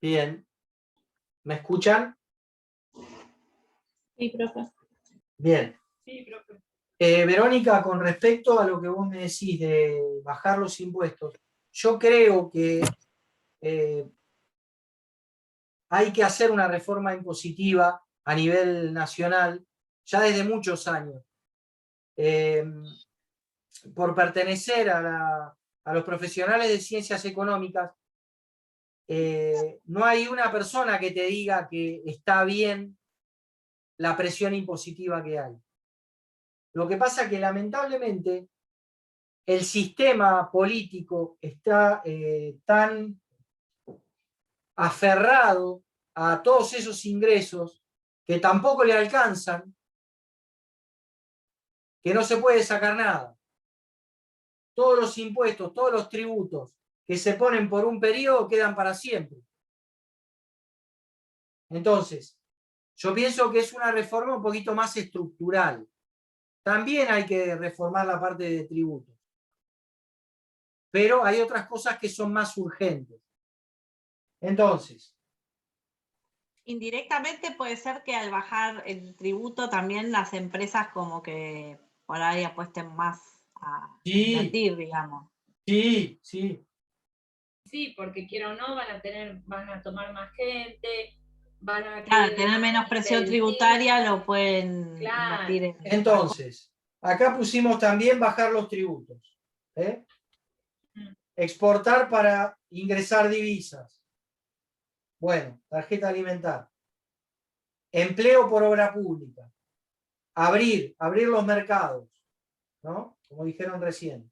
Bien. ¿Me escuchan? Sí, profe. Bien. Sí, profe. Verónica, con respecto a lo que vos me decís de bajar los impuestos, yo creo que hay que hacer una reforma impositiva a nivel nacional ya desde muchos años. Por pertenecer a los profesionales de ciencias económicas, no hay una persona que te diga que está bien la presión impositiva que hay. Lo que pasa es que lamentablemente el sistema político está tan aferrado a todos esos ingresos que tampoco le alcanzan, que no se puede sacar nada. Todos los impuestos, todos los tributos que se ponen por un periodo quedan para siempre. Entonces, yo pienso que es una reforma un poquito más estructural. También hay que reformar la parte de tributos. Pero hay otras cosas que son más urgentes. Entonces, indirectamente puede ser que al bajar el tributo también las empresas como que por ahí apuesten más a invertir, digamos. Sí, sí. Sí, porque quiera o no, van a tomar más gente, van a tener menos presión tributaria, lo pueden invertir en... Entonces, acá pusimos también bajar los tributos. Exportar para ingresar divisas. Bueno, tarjeta alimentar. Empleo por obra pública. Abrir los mercados, ¿no? Como dijeron recién.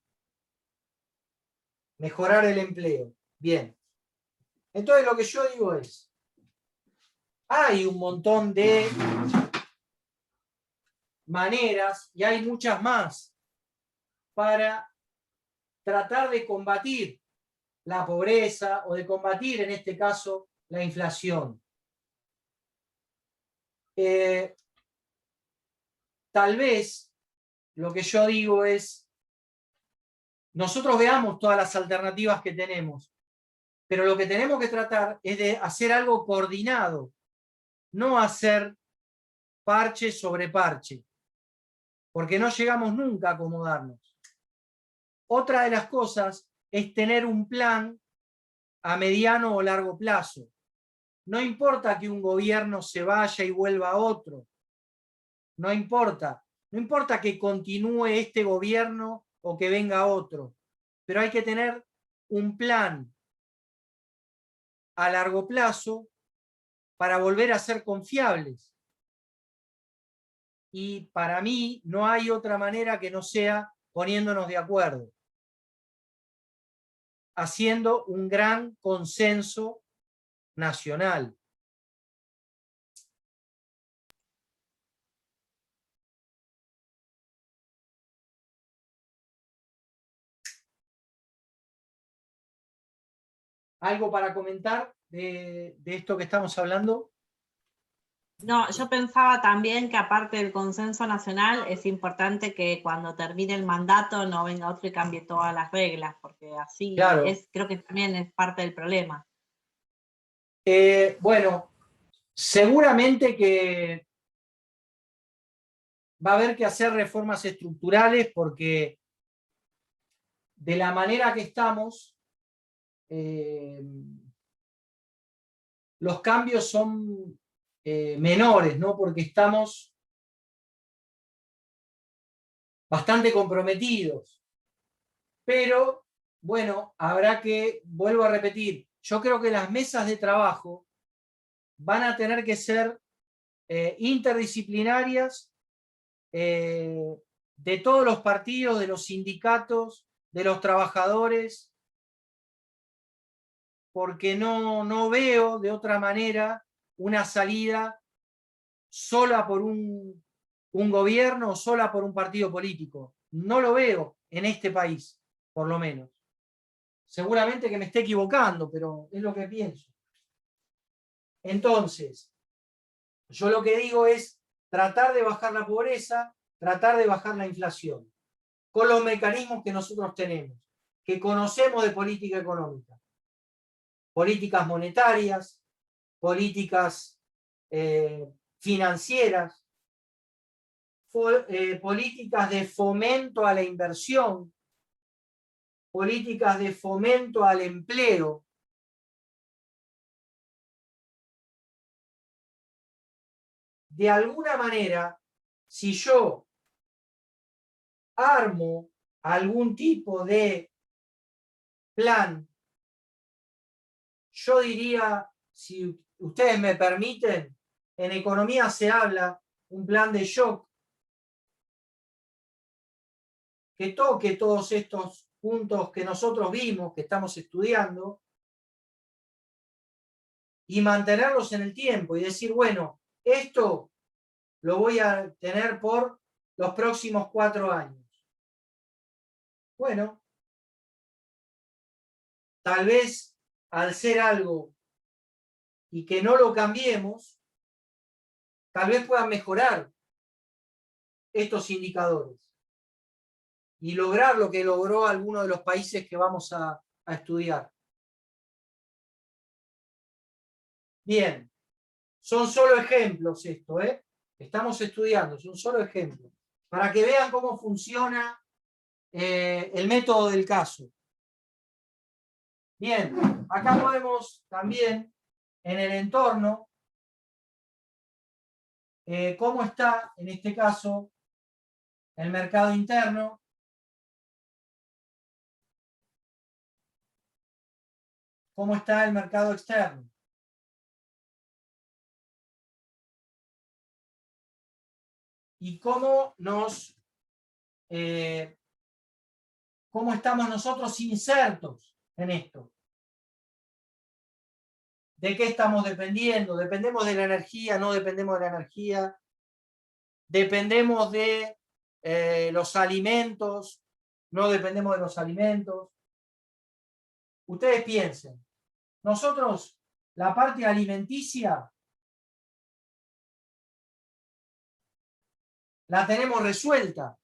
Mejorar el empleo. Bien. Entonces lo que yo digo es, hay un montón de maneras, y hay muchas más, para tratar de combatir la pobreza o de combatir, en este caso, la inflación. Tal vez lo que yo digo es, nosotros veamos todas las alternativas que tenemos, pero lo que tenemos que tratar es de hacer algo coordinado, no hacer parche sobre parche, porque no llegamos nunca a acomodarnos. Otra de las cosas es tener un plan a mediano o largo plazo. No importa que un gobierno se vaya y vuelva a otro. No importa. No importa que continúe este gobierno o que venga otro. Pero hay que tener un plan a largo plazo para volver a ser confiables. Y para mí no hay otra manera que no sea poniéndonos de acuerdo, haciendo un gran consenso nacional. ¿Algo para comentar de esto que estamos hablando? No, yo pensaba también que aparte del consenso nacional es importante que cuando termine el mandato no venga otro y cambie todas las reglas, porque así claro. creo que también es parte del problema. Bueno, seguramente que va a haber que hacer reformas estructurales porque de la manera que estamos, los cambios son menores, ¿no? Porque estamos bastante comprometidos. Pero, bueno, habrá que, vuelvo a repetir, yo creo que las mesas de trabajo van a tener que ser interdisciplinarias, de todos los partidos, de los sindicatos, de los trabajadores, porque no veo de otra manera una salida sola por un gobierno o sola por un partido político. No lo veo en este país, por lo menos. Seguramente que me esté equivocando, pero es lo que pienso. Entonces, yo lo que digo es tratar de bajar la pobreza, tratar de bajar la inflación, con los mecanismos que nosotros tenemos, que conocemos de política económica. Políticas monetarias, políticas financieras, políticas de fomento a la inversión, políticas de fomento al empleo. De alguna manera, si yo armo algún tipo de plan, yo diría, si ustedes me permiten, en economía se habla un plan de shock que toque todos estos puntos que nosotros vimos, que estamos estudiando, y mantenerlos en el tiempo y decir, bueno, esto lo voy a tener por los próximos 4 años. Bueno, tal vez al ser algo y que no lo cambiemos, tal vez puedan mejorar estos indicadores y lograr lo que logró alguno de los países que vamos a estudiar. Bien, son solo ejemplos esto, ¿eh? Estamos estudiando, son solo ejemplos, para que vean cómo funciona el método del caso. Bien, acá podemos también, en el entorno, cómo está, en este caso, el mercado interno. ¿Cómo está el mercado externo? Y cómo cómo estamos nosotros insertos en esto. ¿De qué estamos dependiendo? ¿Dependemos de la energía? ¿No dependemos de la energía? ¿Dependemos de los alimentos? ¿No dependemos de los alimentos? Ustedes piensen. Nosotros, la parte alimenticia, la tenemos resuelta.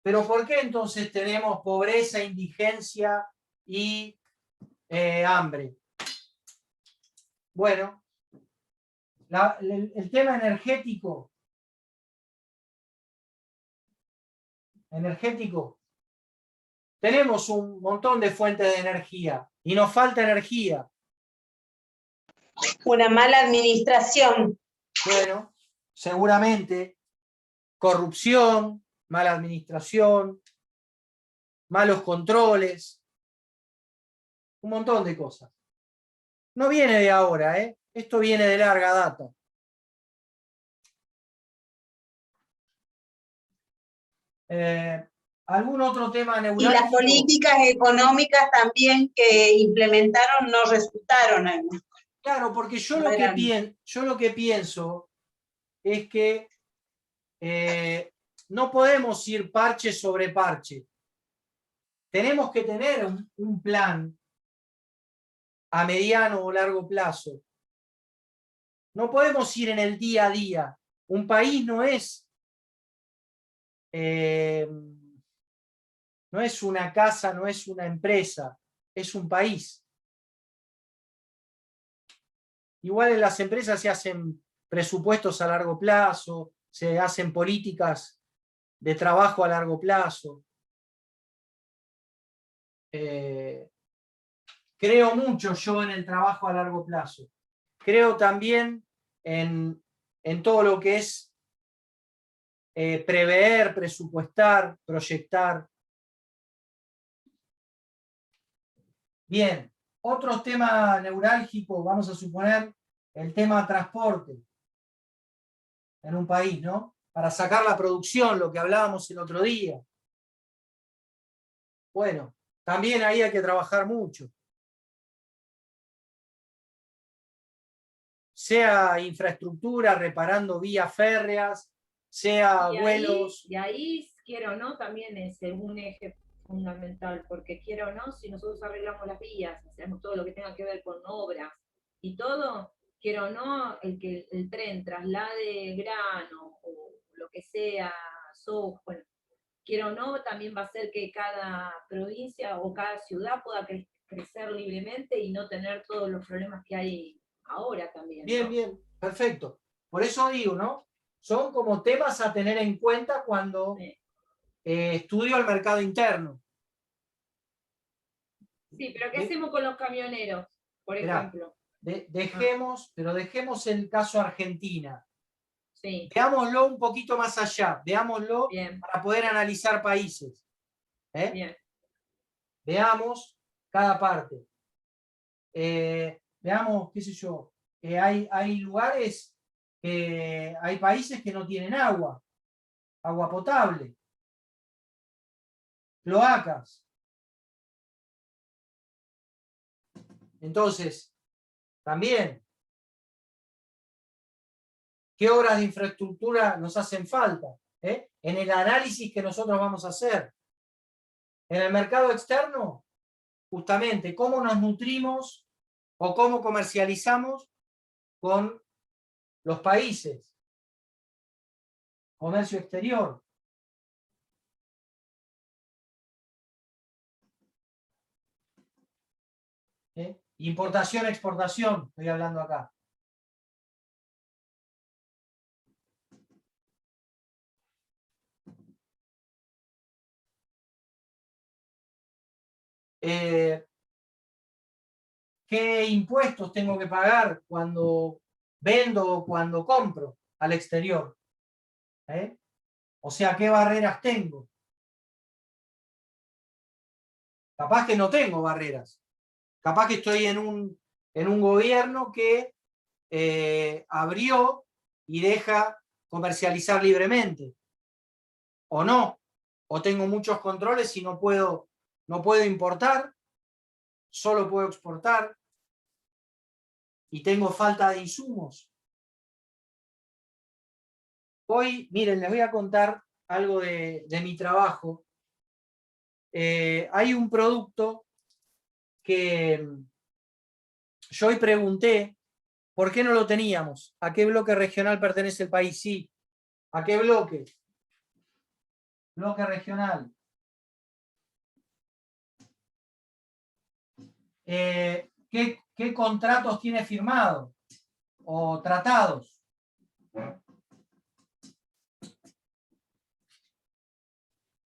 ¿Pero por qué entonces tenemos pobreza, indigencia y hambre? Bueno, el tema energético, tenemos un montón de fuentes de energía y nos falta energía. Una mala administración. Bueno, seguramente corrupción, mala administración, malos controles, un montón de cosas. No viene de ahora, ¿eh? Esto viene de larga data. ¿Algún otro tema neurálgico? Y las políticas económicas también que implementaron no resultaron. Claro, porque yo lo que pienso es que no podemos ir parche sobre parche. Tenemos que tener un plan a mediano o largo plazo. No podemos ir en el día a día. Un país no es una casa, no es una empresa, es un país. Igual en las empresas se hacen presupuestos a largo plazo, se hacen políticas de trabajo a largo plazo. Creo mucho yo en el trabajo a largo plazo. Creo también en todo lo que es prever, presupuestar, proyectar. Bien, otro tema neurálgico, vamos a suponer el tema transporte en un país, ¿no? Para sacar la producción, lo que hablábamos el otro día. Bueno, también ahí hay que trabajar mucho. Sea infraestructura, reparando vías férreas, sea vuelos. Y ahí, quiero o no, también es un eje fundamental, porque quiero o no, si nosotros arreglamos las vías, hacemos todo lo que tenga que ver con obras y todo, quiero o no, que el tren traslade grano o lo que sea, soja, bueno, quiero o no, también va a hacer que cada provincia o cada ciudad pueda crecer libremente y no tener todos los problemas que hay ahora también. Bien, ¿no? bien, perfecto. Por eso digo, ¿no? Son como temas a tener en cuenta cuando Sí. estudio el mercado interno. Sí, pero ¿qué De- hacemos con los camioneros, por Mirá, ejemplo? dejemos el caso Argentina. Sí, Veámoslo un poquito más allá, veámoslo bien, para poder analizar países. ¿eh? bien. Veamos cada parte. Veamos, qué sé yo, hay lugares, hay países que no tienen agua potable, cloacas. Entonces, también, ¿qué obras de infraestructura nos hacen falta? En el análisis que nosotros vamos a hacer. En el mercado externo, justamente, cómo nos nutrimos o cómo comercializamos con los países. Comercio exterior. Importación, exportación, estoy hablando acá. ¿Qué impuestos tengo que pagar cuando vendo o cuando compro al exterior? O sea, ¿qué barreras tengo? Capaz que no tengo barreras. Capaz que estoy en un gobierno que abrió y deja comercializar libremente. O no. O tengo muchos controles y no puedo importar, solo puedo exportar. Y tengo falta de insumos. Hoy, miren, les voy a contar algo de mi trabajo. Hay un producto que yo hoy pregunté, ¿por qué no lo teníamos? ¿A qué bloque regional pertenece el país? Sí. ¿A qué bloque? Bloque regional. ¿Qué contratos tiene firmado? O tratados.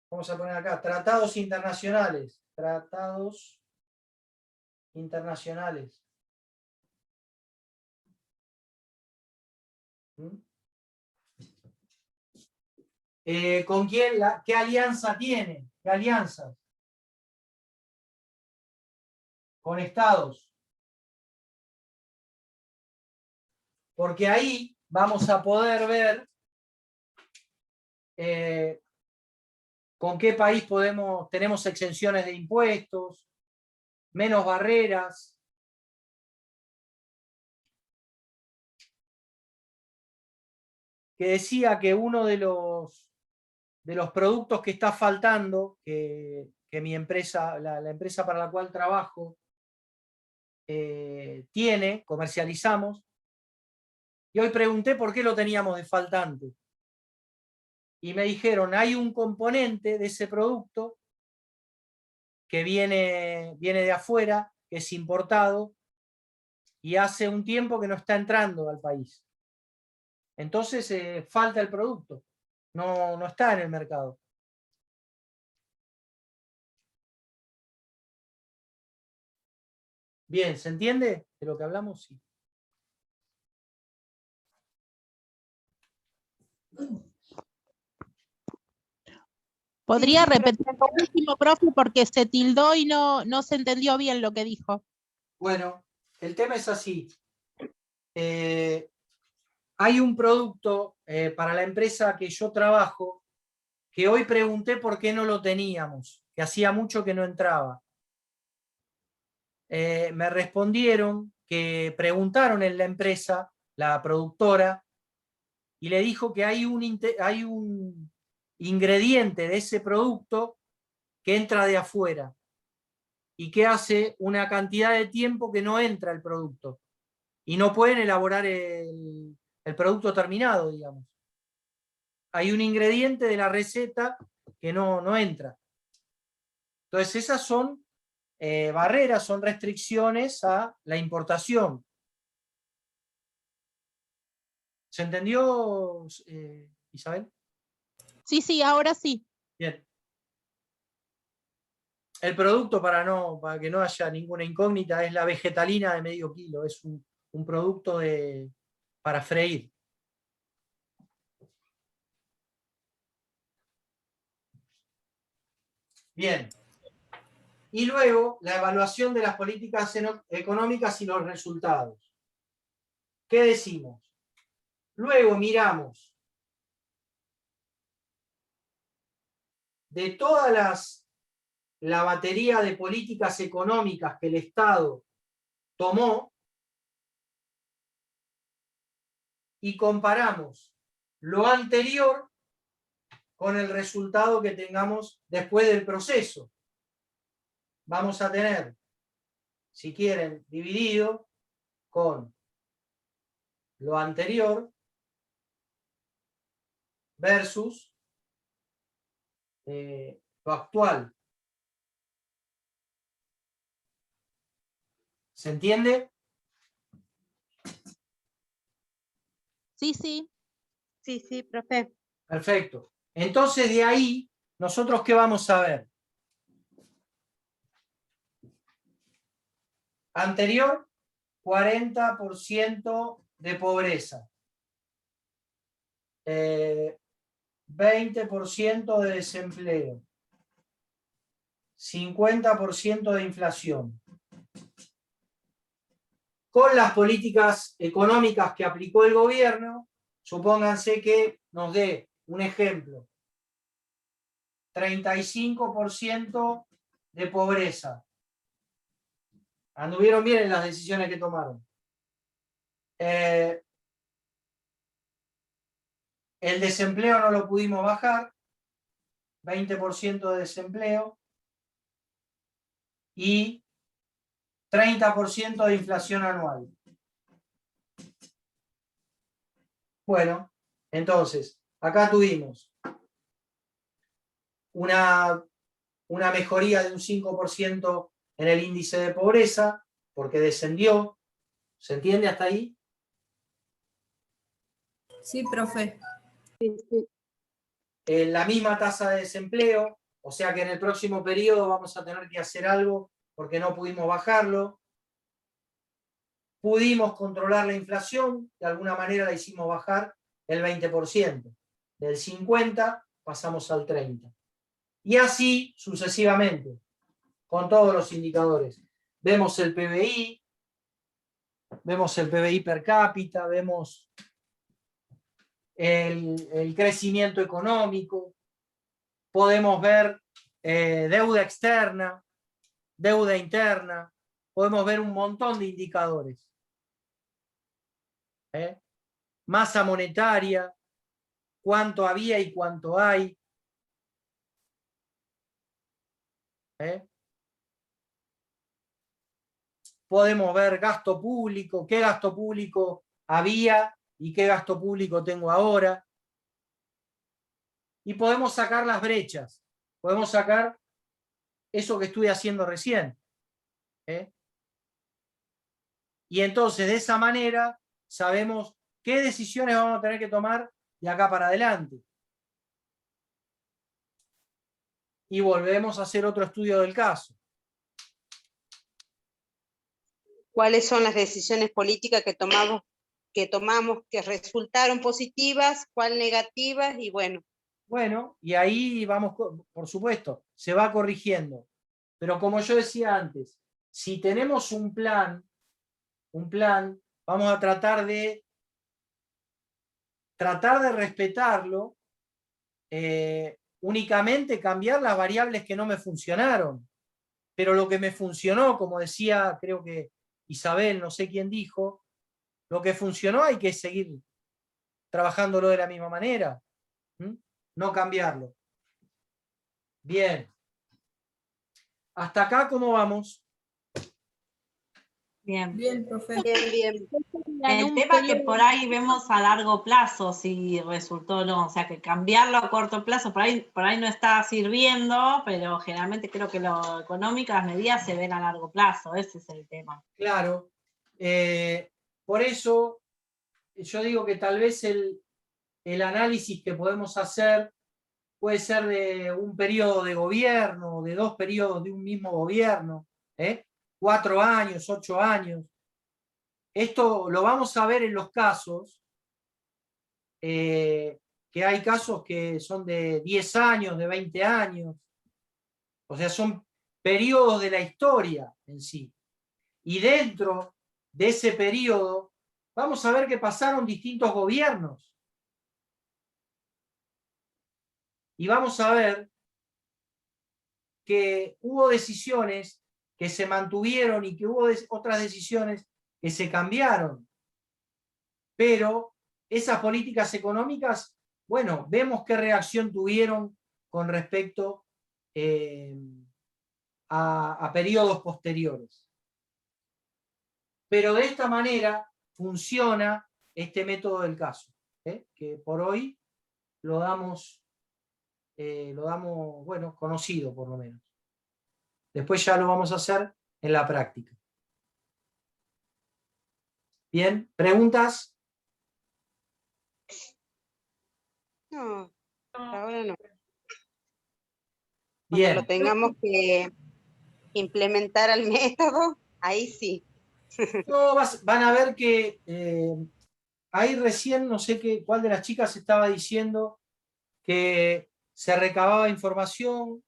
Vamos a poner acá, tratados internacionales. Tratados internacionales. ¿Con quién? ¿Qué alianza tiene? ¿Qué alianzas? Con estados. Porque ahí vamos a poder ver con qué país tenemos exenciones de impuestos, menos barreras. Que decía que uno de los productos que está faltando, que mi empresa, la empresa para la cual trabajo, comercializamos, y hoy pregunté por qué lo teníamos de faltante. Y me dijeron, hay un componente de ese producto que viene de afuera, que es importado, y hace un tiempo que no está entrando al país. Entonces falta el producto, no está en el mercado. Bien, ¿se entiende de lo que hablamos? Sí. ¿Podría Sí, pero- repetir lo último, profe, porque se tildó y no se entendió bien lo que dijo? Bueno, el tema es así. Hay un producto para la empresa que yo trabajo que hoy pregunté por qué no lo teníamos, que hacía mucho que no entraba. Me respondieron que preguntaron en la empresa, la productora, y le dijo que hay un ingrediente de ese producto que entra de afuera y que hace una cantidad de tiempo que no entra el producto y no pueden elaborar el producto terminado, digamos. Hay un ingrediente de la receta que no entra. Entonces esas son barreras, son restricciones a la importación. ¿Se entendió, Isabel? Sí, ahora sí. Bien. El producto, para que no haya ninguna incógnita, es la vegetalina de medio kilo. Es un producto para freír. Bien. Y luego, la evaluación de las políticas económicas y los resultados. ¿Qué decimos? Luego miramos de todas la batería de políticas económicas que el Estado tomó y comparamos lo anterior con el resultado que tengamos después del proceso. Vamos a tener, si quieren, dividido con lo anterior versus lo actual. ¿Se entiende? Sí. Sí, profe. Perfecto. Entonces, de ahí, ¿nosotros qué vamos a ver? Anterior, 40% de pobreza. 20% de desempleo. 50% de inflación. Con las políticas económicas que aplicó el gobierno, supónganse que nos dé un ejemplo. 35% de pobreza. Anduvieron bien en las decisiones que tomaron. El desempleo no lo pudimos bajar. 20% de desempleo. Y 30% de inflación anual. Bueno, entonces, acá tuvimos una mejoría de un 5% en el índice de pobreza, porque descendió. ¿Se entiende hasta ahí? Sí, profe. La misma tasa de desempleo, o sea que en el próximo periodo vamos a tener que hacer algo porque no pudimos bajarlo. Pudimos controlar la inflación, de alguna manera la hicimos bajar el 20%. Del 50 pasamos al 30. Y así sucesivamente, con todos los indicadores. Vemos el PBI per cápita, vemos el crecimiento económico, podemos ver deuda externa, deuda interna, podemos ver un montón de indicadores. Masa monetaria, cuánto había y cuánto hay. Podemos ver gasto público, qué gasto público había y qué gasto público tengo ahora. Y podemos sacar las brechas. Podemos sacar eso que estuve haciendo recién. Y entonces, de esa manera, sabemos qué decisiones vamos a tener que tomar de acá para adelante. Y volvemos a hacer otro estudio del caso. ¿Cuáles son las decisiones políticas que tomamos que resultaron positivas, cuál negativas? Y bueno. Bueno, y ahí vamos, por supuesto, se va corrigiendo. Pero como yo decía antes, si tenemos un plan, vamos a tratar de respetarlo, únicamente cambiar las variables que no me funcionaron. Pero lo que me funcionó, como decía, creo que Isabel, no sé quién dijo, lo que funcionó hay que seguir trabajándolo de la misma manera. No cambiarlo. Bien. ¿Hasta acá cómo vamos? Bien. Bien, profe. Bien. El tema es que por ahí vemos a largo plazo si resultó o no, o sea que cambiarlo a corto plazo por ahí no está sirviendo, pero generalmente creo que lo económico, las medidas se ven a largo plazo, ese es el tema. Claro. Por eso yo digo que tal vez el análisis que podemos hacer puede ser de un periodo de gobierno, de 2 periodos de un mismo gobierno, 4 años, 8 años. Esto lo vamos a ver en los casos, que hay casos que son de 10 años, de 20 años. O sea, son periodos de la historia en sí. Y dentro de ese periodo vamos a ver que pasaron distintos gobiernos. Y vamos a ver que hubo decisiones que se mantuvieron y que hubo otras decisiones que se cambiaron. Pero esas políticas económicas, bueno, vemos qué reacción tuvieron con respecto a periodos posteriores. Pero de esta manera funciona este método del caso, que por hoy lo damos, bueno, conocido por lo menos. Después ya lo vamos a hacer en la práctica. Bien, ¿preguntas? No, por ahora no. Cuando Bien. lo tengamos que implementar al método, ahí sí. No, van a ver que ahí recién, no sé cuál de las chicas estaba diciendo que se recababas información,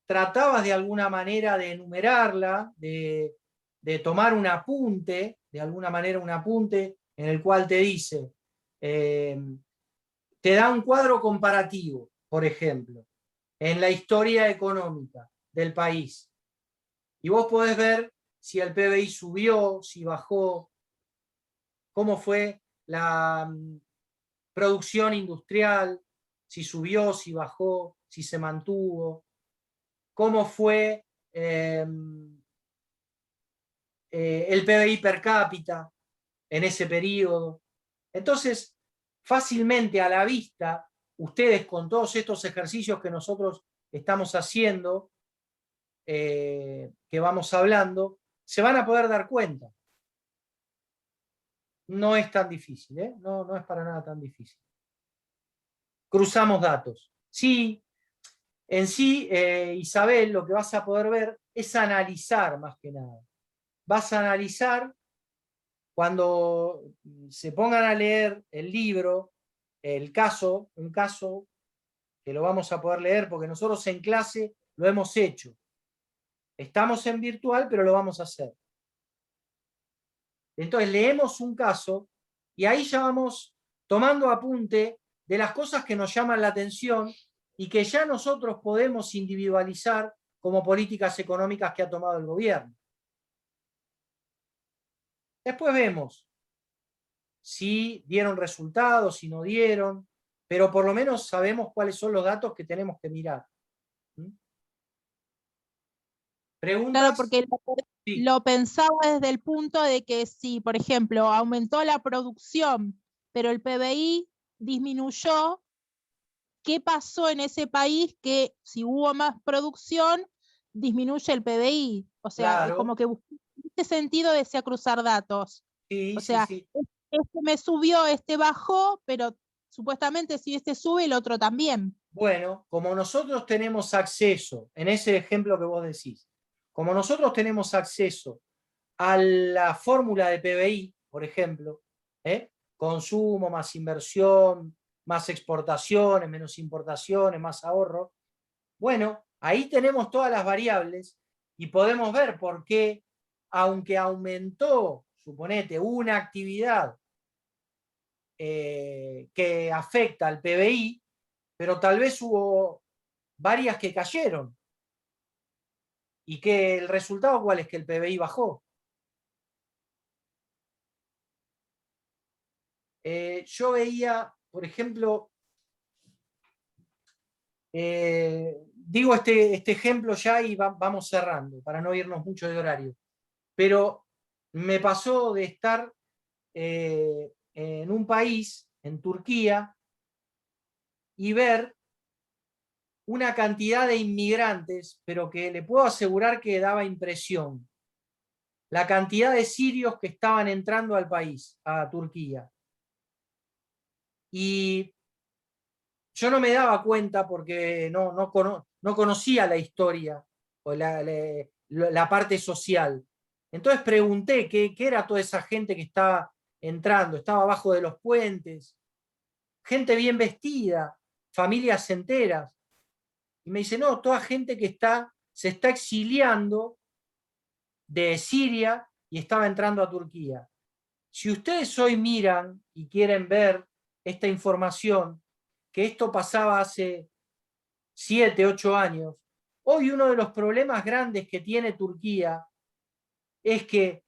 tratabas de alguna manera de enumerarla, de tomar un apunte, de alguna manera un apunte en el cual te dice, te da un cuadro comparativo, por ejemplo, en la historia económica del país. Y vos podés ver si el PBI subió, si bajó, cómo fue la producción industrial, si subió, si bajó, si se mantuvo, cómo fue el PBI per cápita en ese periodo. Entonces, fácilmente a la vista, ustedes con todos estos ejercicios que nosotros estamos haciendo, que vamos hablando, se van a poder dar cuenta. No es tan difícil, no es para nada tan difícil. Cruzamos datos. Sí, en sí, Isabel, lo que vas a poder ver es analizar más que nada. Vas a analizar cuando se pongan a leer el libro, un caso que lo vamos a poder leer porque nosotros en clase lo hemos hecho. Estamos en virtual, pero lo vamos a hacer. Entonces leemos un caso y ahí ya vamos tomando apunte de las cosas que nos llaman la atención y que ya nosotros podemos individualizar como políticas económicas que ha tomado el gobierno. Después vemos si dieron resultados, si no dieron, pero por lo menos sabemos cuáles son los datos que tenemos que mirar. ¿Preguntas? Claro, porque Sí. lo pensaba desde el punto de que si, por ejemplo, aumentó la producción, pero el PBI disminuyó, ¿qué pasó en ese país que si hubo más producción, disminuye el PBI? O sea, Claro. como que busqué este sentido desea cruzar datos. Sí, O sea, sí. este me subió, este bajó, pero supuestamente si este sube, el otro también. Bueno, como nosotros tenemos acceso, en ese ejemplo que vos decís, como nosotros tenemos acceso a la fórmula de PBI, por ejemplo, consumo más inversión, más exportaciones, menos importaciones, más ahorro, bueno, ahí tenemos todas las variables y podemos ver por qué, aunque aumentó, suponete, una actividad que afecta al PBI, pero tal vez hubo varias que cayeron. ¿Y que el resultado cuál es? Que el PBI bajó. Yo veía, por ejemplo, digo este ejemplo ya y vamos cerrando, para no irnos mucho de horario. Pero me pasó de estar en un país, en Turquía, y ver una cantidad de inmigrantes, pero que le puedo asegurar que daba impresión. la cantidad de sirios que estaban entrando al país, a Turquía. Y yo no me daba cuenta porque no conocía la historia o la parte social. Entonces pregunté qué era toda esa gente que estaba entrando, estaba abajo de los puentes, gente bien vestida, familias enteras. Y me dice, no, toda gente que se está exiliando de Siria y estaba entrando a Turquía. Si ustedes hoy miran y quieren ver esta información, que esto pasaba hace 7, 8 años, hoy uno de los problemas grandes que tiene Turquía es que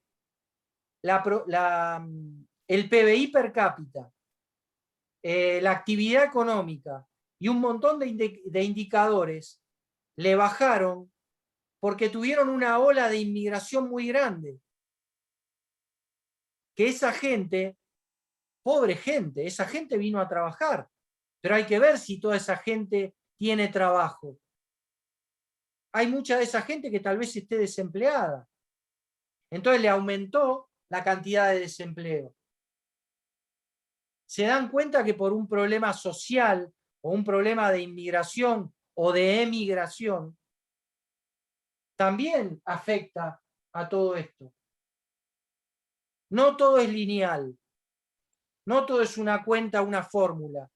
el PBI per cápita, la actividad económica y un montón de indicadores le bajaron porque tuvieron una ola de inmigración muy grande. Que esa gente, pobre gente, esa gente vino a trabajar, pero hay que ver si toda esa gente tiene trabajo. Hay mucha de esa gente que tal vez esté desempleada. Entonces le aumentó la cantidad de desempleo. Se dan cuenta que por un problema social o un problema de inmigración o de emigración, también afecta a todo esto. No todo es lineal. No todo es una cuenta, una fórmula.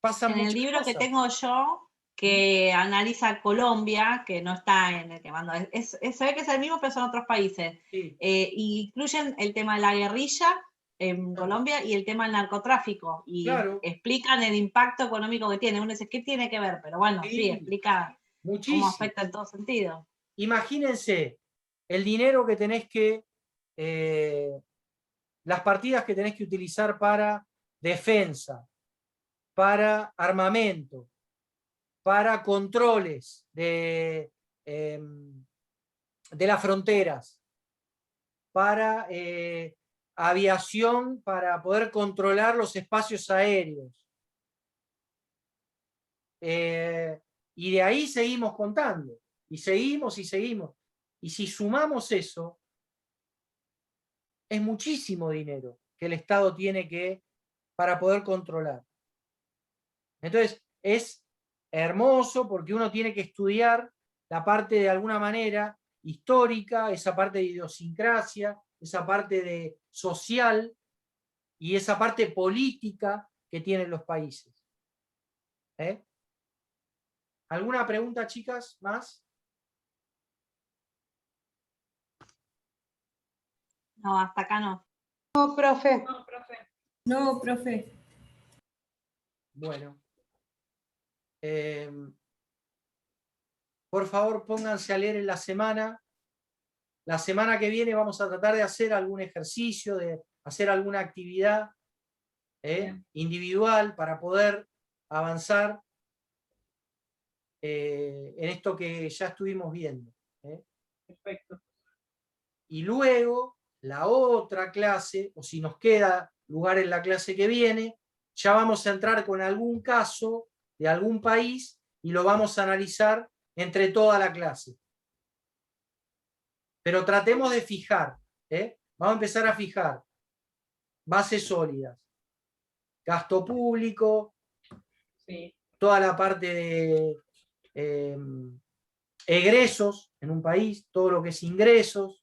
Pasan En el muchas libro que cosas. tengo yo, que analiza Colombia, que no está en el que mando, se ve que es el mismo, pero son otros países. Sí. Y incluyen el tema de la guerrilla en Claro. Colombia y el tema del narcotráfico. Y Claro. explican el impacto económico que tiene. Uno dice, ¿qué tiene que ver? Pero bueno, sí, explica cómo Muchísimo. afecta en todo sentido. Imagínense el dinero que tenés que, las partidas que tenés que utilizar para defensa, para armamento, para controles de las fronteras, para aviación, para poder controlar los espacios aéreos. Y de ahí seguimos contando, y seguimos y seguimos. Y si sumamos eso, es muchísimo dinero que el Estado tiene para poder controlar. Entonces, es hermoso porque uno tiene que estudiar la parte de alguna manera histórica, esa parte de idiosincrasia, esa parte de social y esa parte política que tienen los países. ¿Alguna pregunta, chicas, más? No, hasta acá no. No, profe. No, profe. No, profe. Bueno. Por favor, pónganse a leer en la semana. La semana que viene vamos a tratar de hacer algún ejercicio, de hacer alguna actividad individual para poder avanzar en esto que ya estuvimos viendo. Perfecto. Y luego, la otra clase, o si nos queda lugar en la clase que viene, ya vamos a entrar con algún caso de algún país y lo vamos a analizar entre toda la clase. Pero tratemos de fijar, vamos a empezar a fijar bases sólidas, gasto público, Sí. toda la parte de egresos en un país, todo lo que es ingresos,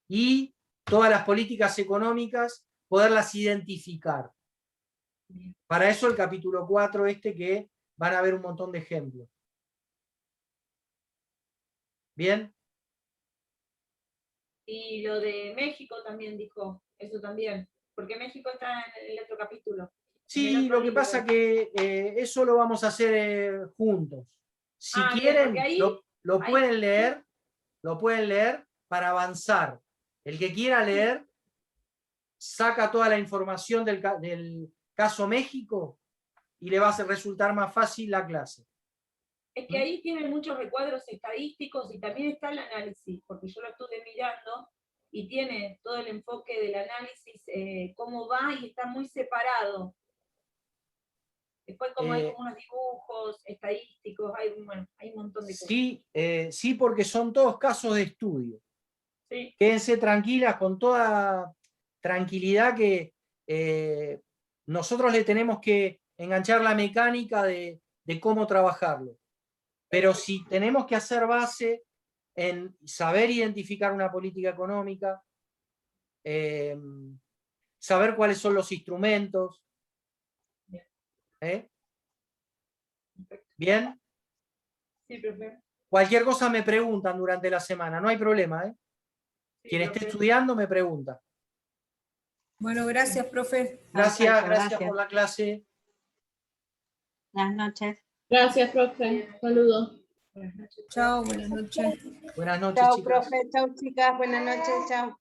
y todas las políticas económicas, poderlas identificar. Para eso el capítulo 4 que van a ver un montón de ejemplos. ¿Bien? Y lo de México también dijo, eso también, porque México está en el otro capítulo. Sí, lo que pasa que eso lo vamos a hacer juntos. Si bien, quieren, porque ahí, lo pueden leer para avanzar. El que quiera leer, saca toda la información del caso México y le va a resultar más fácil la clase. es que ahí tienen muchos recuadros estadísticos y también está el análisis, porque yo lo estuve mirando y tiene todo el enfoque del análisis, cómo va y está muy separado. Después como hay como unos dibujos estadísticos, bueno, hay un montón de cosas. Sí, sí, porque son todos casos de estudio. Sí. Quédense tranquilas, con toda tranquilidad, que nosotros le tenemos que enganchar la mecánica de cómo trabajarlo. Pero si tenemos que hacer base en saber identificar una política económica, saber cuáles son los instrumentos. ¿Bien? Sí, profe. Cualquier cosa me preguntan durante la semana, no hay problema. Sí, Quien profe. esté estudiando me pregunta. Bueno, gracias, profe. Gracias, Perfecto, gracias por la clase. Buenas noches. Gracias, profe. Saludos. Buenas noches. Chao, buenas noches. Buenas noches, Chao, chicas. profe, chao, chicas, buenas noches, chao.